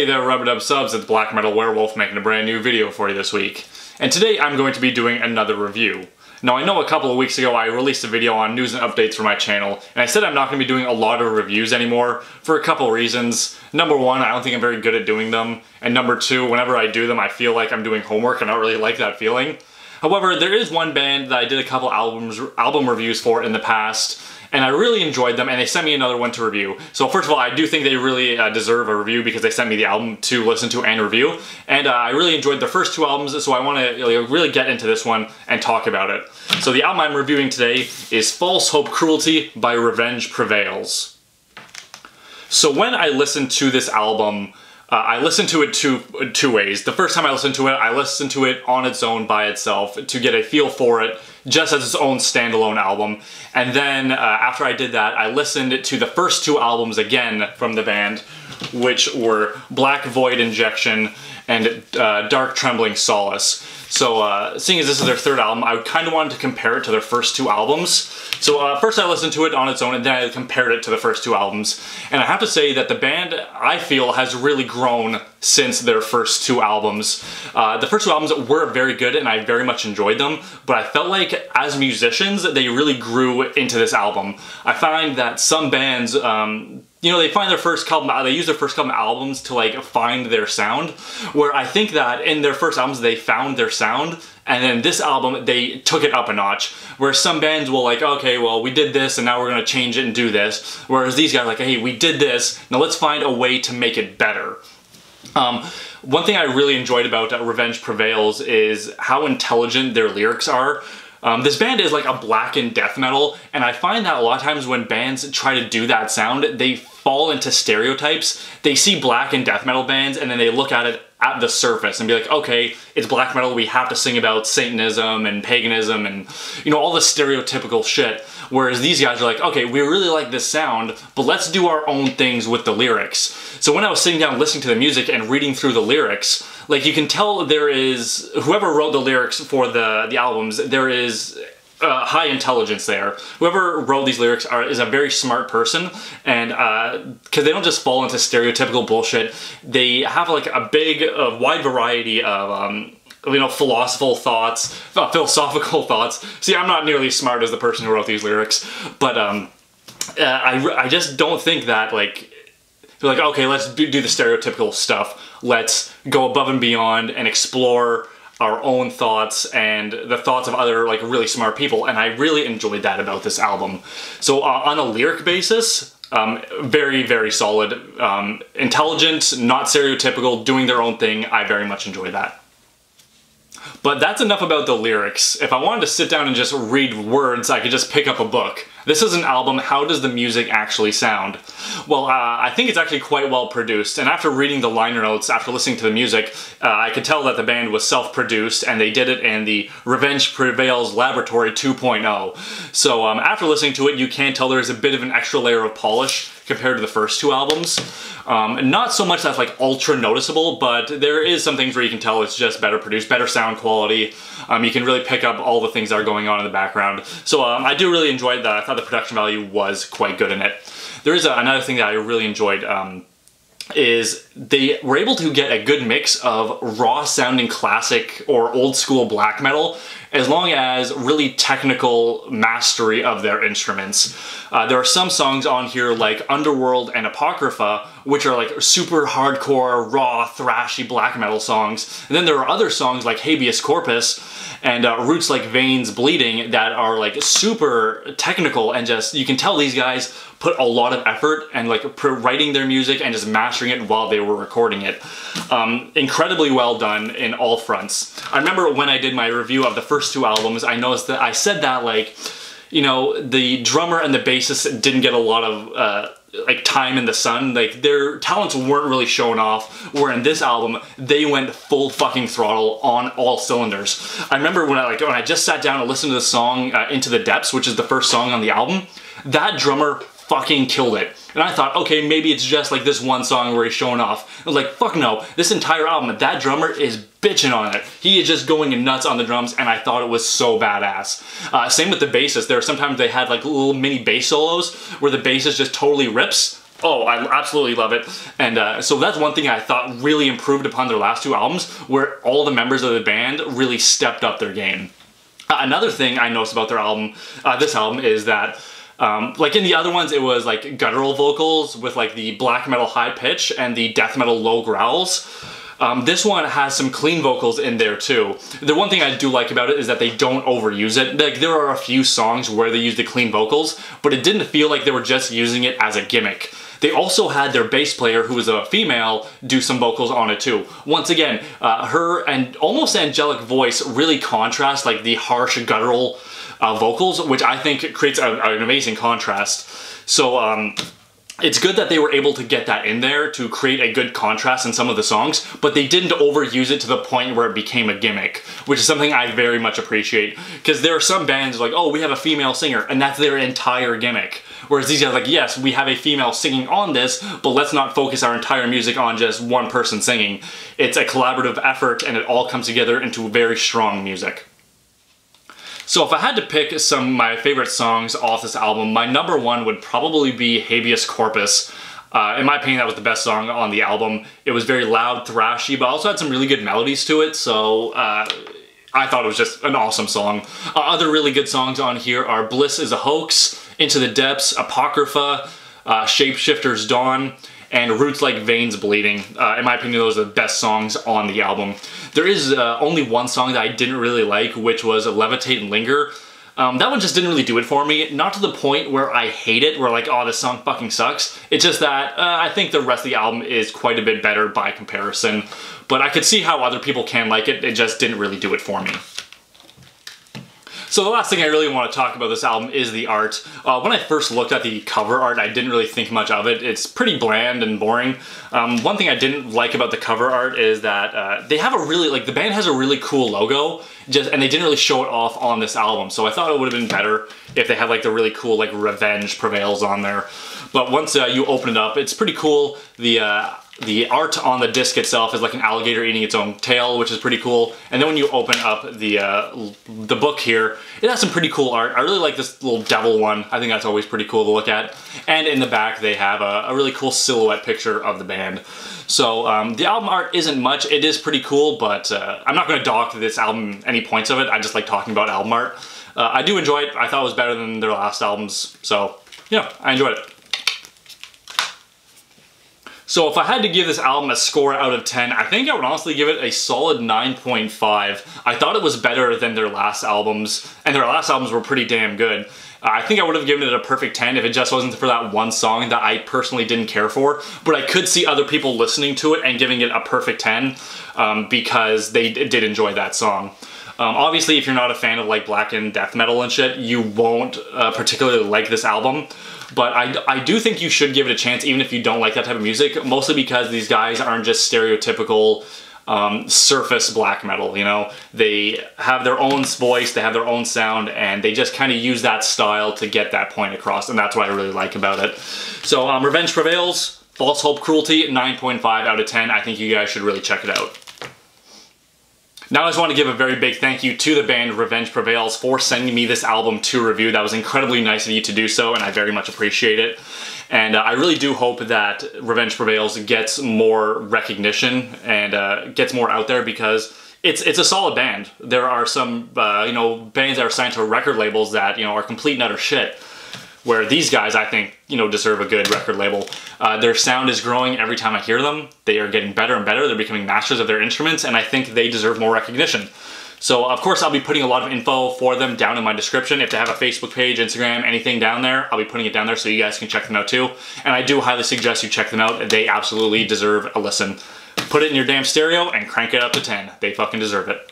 there, rub-a-dub subs, it's Blackmetalwerewolf making a brand new video for you this week. And today I'm going to be doing another review. Now I know a couple of weeks ago I released a video on news and updates for my channel, and I said I'm not going to be doing a lot of reviews anymore for a couple of reasons. Number one, I don't think I'm very good at doing them, and number two, whenever I do them I feel like I'm doing homework and I don't really like that feeling. However, there is one band that I did a couple album reviews for in the past, and I really enjoyed them, and they sent me another one to review. So first of all, I do think they really deserve a review because they sent me the album to listen to and review, and I really enjoyed their first two albums, so I want to really get into this one and talk about it. So the album I'm reviewing today is False Hope Cruelty by Revenge Prevails. So when I listened to this album, I listened to it two ways. The first time I listened to it, I listened to it on its own by itself to get a feel for it, just as its own standalone album. And then after I did that, I listened to the first two albums again from the band, which were Black Void Injection and Dark Trembling Solace. So seeing as this is their third album, I kind of wanted to compare it to their first two albums. So first I listened to it on its own, and then I compared it to the first two albums. And I have to say that the band, I feel, has really grown since their first two albums. The first two albums were very good, and I very much enjoyed them, but I felt like as musicians, they really grew into this album. I find that some bands, you know, they find their first album, they use their first couple albums to like find their sound, where I think that in their first albums they found their sound, and then this album they took it up a notch, where some bands will like, okay, well we did this and now we're gonna change it and do this, whereas these guys are like, hey, we did this, now let's find a way to make it better. One thing I really enjoyed about Revenge Prevails is how intelligent their lyrics are. This band is like a blackened death metal, and I find that a lot of times when bands try to do that sound, they fall into stereotypes. They see black and death metal bands and then they look at it at the surface and be like, okay, it's black metal, we have to sing about Satanism and paganism and, you know, all the stereotypical shit. Whereas these guys are like, okay, we really like this sound, but let's do our own things with the lyrics. So when I was sitting down listening to the music and reading through the lyrics, like you can tell there is, whoever wrote the lyrics for the albums, there is high intelligence there. Whoever wrote these lyrics is a very smart person, and because they don't just fall into stereotypical bullshit, they have like a wide variety of you know, philosophical thoughts. See, I'm not nearly as smart as the person who wrote these lyrics, but I just don't think that like they're like, okay, let's do the stereotypical stuff. Let's go above and beyond and explore our own thoughts and the thoughts of other like really smart people, and I really enjoyed that about this album. So on a lyric basis, very, very solid, intelligent, not stereotypical, doing their own thing. I very much enjoyed that. But that's enough about the lyrics. If I wanted to sit down and just read words, I could just pick up a book. This is an album, how does the music actually sound? Well, I think it's actually quite well produced, and after reading the liner notes, after listening to the music, I could tell that the band was self-produced, and they did it in the Revenge Prevails Laboratory 2.0. So after listening to it, you can tell there's a bit of an extra layer of polish compared to the first two albums. Not so much that's like ultra noticeable, but there is some things where you can tell it's just better produced, better sound quality. You can really pick up all the things that are going on in the background. So I do really enjoy that. I thought the production value was quite good in it. There is another thing that I really enjoyed, is they were able to get a good mix of raw sounding classic or old school black metal, as long as really technical mastery of their instruments. There are some songs on here like Underworld and Apocrypha, which are like super hardcore, raw, thrashy black metal songs. And then there are other songs like Habeas Corpus and Roots Like Veins Bleeding that are like super technical, and just, you can tell these guys put a lot of effort and like writing their music and just mastering it while they were recording it. Incredibly well done in all fronts. I remember when I did my review of the first two albums, I noticed that I said that like, you know, the drummer and the bassist didn't get a lot of like time in the sun, like their talents weren't really showing off, where in this album they went full fucking throttle on all cylinders. I remember when I just sat down and listened to the song Into the Depths, which is the first song on the album, that drummer fucking killed it. And I thought, okay, maybe it's just like this one song where he's showing off. I was like, fuck no, this entire album, that drummer is bitching on it. He is just going nuts on the drums, and I thought it was so badass. Same with the bassist. There are sometimes they had like little mini bass solos where the bassist just totally rips. Oh, I absolutely love it. And so that's one thing I thought really improved upon their last two albums, where all the members of the band really stepped up their game. Another thing I noticed about their album, this album, is that like in the other ones, it was like guttural vocals with like the black metal high pitch and the death metal low growls. This one has some clean vocals in there too. The one thing I do like about it is that they don't overuse it. Like, there are a few songs where they use the clean vocals, but it didn't feel like they were just using it as a gimmick. They also had their bass player, who was a female, do some vocals on it too. Once again, her and almost angelic voice really contrast like the harsh guttural vocals, which I think creates an amazing contrast. So it's good that they were able to get that in there to create a good contrast in some of the songs, but they didn't overuse it to the point where it became a gimmick, which is something I very much appreciate. Because there are some bands like, oh, we have a female singer, and that's their entire gimmick. Whereas these guys are like, yes, we have a female singing on this, but let's not focus our entire music on just one person singing. It's a collaborative effort, and it all comes together into very strong music. So if I had to pick some of my favorite songs off this album, my number one would probably be Habeas Corpus. In my opinion, that was the best song on the album. It was very loud, thrashy, but also had some really good melodies to it, so I thought it was just an awesome song. Other really good songs on here are Bliss is a Hoax, Into the Depths, Apocrypha, Shapeshifter's Dawn, and Roots Like Veins Bleeding. In my opinion, those are the best songs on the album. There is only one song that I didn't really like, which was Levitate and Linger. That one just didn't really do it for me. Not to the point where I hate it, where like, oh, this song fucking sucks. It's just that I think the rest of the album is quite a bit better by comparison. But I could see how other people can like it, it just didn't really do it for me. So the last thing I really want to talk about this album is the art. When I first looked at the cover art, I didn't really think much of it. It's pretty bland and boring. One thing I didn't like about the cover art is that they have a really, like, the band has a really cool logo, and they didn't really show it off on this album. So I thought it would have been better if they had like the really cool like Revenge Prevails on there. But once you open it up, it's pretty cool. The art on the disc itself is like an alligator eating its own tail, which is pretty cool. And then when you open up the book here, it has some pretty cool art. I really like this little devil one. I think that's always pretty cool to look at. And in the back, they have a really cool silhouette picture of the band. So the album art isn't much. It is pretty cool, but I'm not going to dock this album any points of it. I just like talking about album art. I do enjoy it. I thought it was better than their last albums. So yeah, I enjoyed it. So if I had to give this album a score out of 10, I think I would honestly give it a solid 9.5. I thought it was better than their last albums, and their last albums were pretty damn good. I think I would have given it a perfect 10 if it just wasn't for that one song that I personally didn't care for, but I could see other people listening to it and giving it a perfect 10 because they did enjoy that song. Obviously, if you're not a fan of like black and death metal and shit, you won't particularly like this album. But I do think you should give it a chance even if you don't like that type of music, mostly because these guys aren't just stereotypical surface black metal, you know? They have their own voice, they have their own sound, and they just kind of use that style to get that point across, and that's what I really like about it. So Revenge Prevails, False Hope Cruelty, 9.5 out of 10. I think you guys should really check it out. Now I just want to give a very big thank you to the band Revenge Prevails for sending me this album to review. That was incredibly nice of you to do so, and I very much appreciate it. And I really do hope that Revenge Prevails gets more recognition and gets more out there, because it's a solid band. There are some you know, bands that are signed to record labels that, you know, are complete and utter shit, where these guys, I think, you know, deserve a good record label. Their sound is growing every time I hear them. They are getting better and better. They're becoming masters of their instruments, and I think they deserve more recognition. So, of course, I'll be putting a lot of info for them down in my description. If they have a Facebook page, Instagram, anything down there, I'll be putting it down there so you guys can check them out too. And I do highly suggest you check them out. They absolutely deserve a listen. Put it in your damn stereo and crank it up to 10. They fucking deserve it.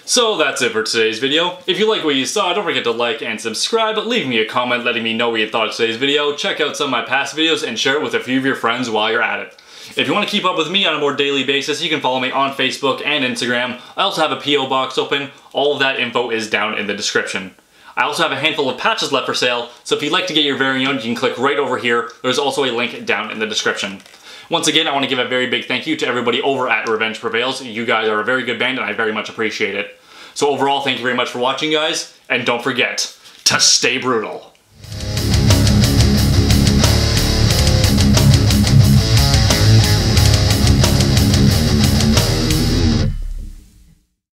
So that's it for today's video. If you like what you saw, don't forget to like and subscribe. Leave me a comment letting me know what you thought of today's video. Check out some of my past videos and share it with a few of your friends while you're at it. If you want to keep up with me on a more daily basis, you can follow me on Facebook and Instagram. I also have a P.O. box open. All of that info is down in the description. I also have a handful of patches left for sale, so if you'd like to get your very own, you can click right over here. There's also a link down in the description. Once again, I want to give a very big thank you to everybody over at Revenge Prevails. You guys are a very good band, and I very much appreciate it. So overall, thank you very much for watching, guys, and don't forget to stay brutal.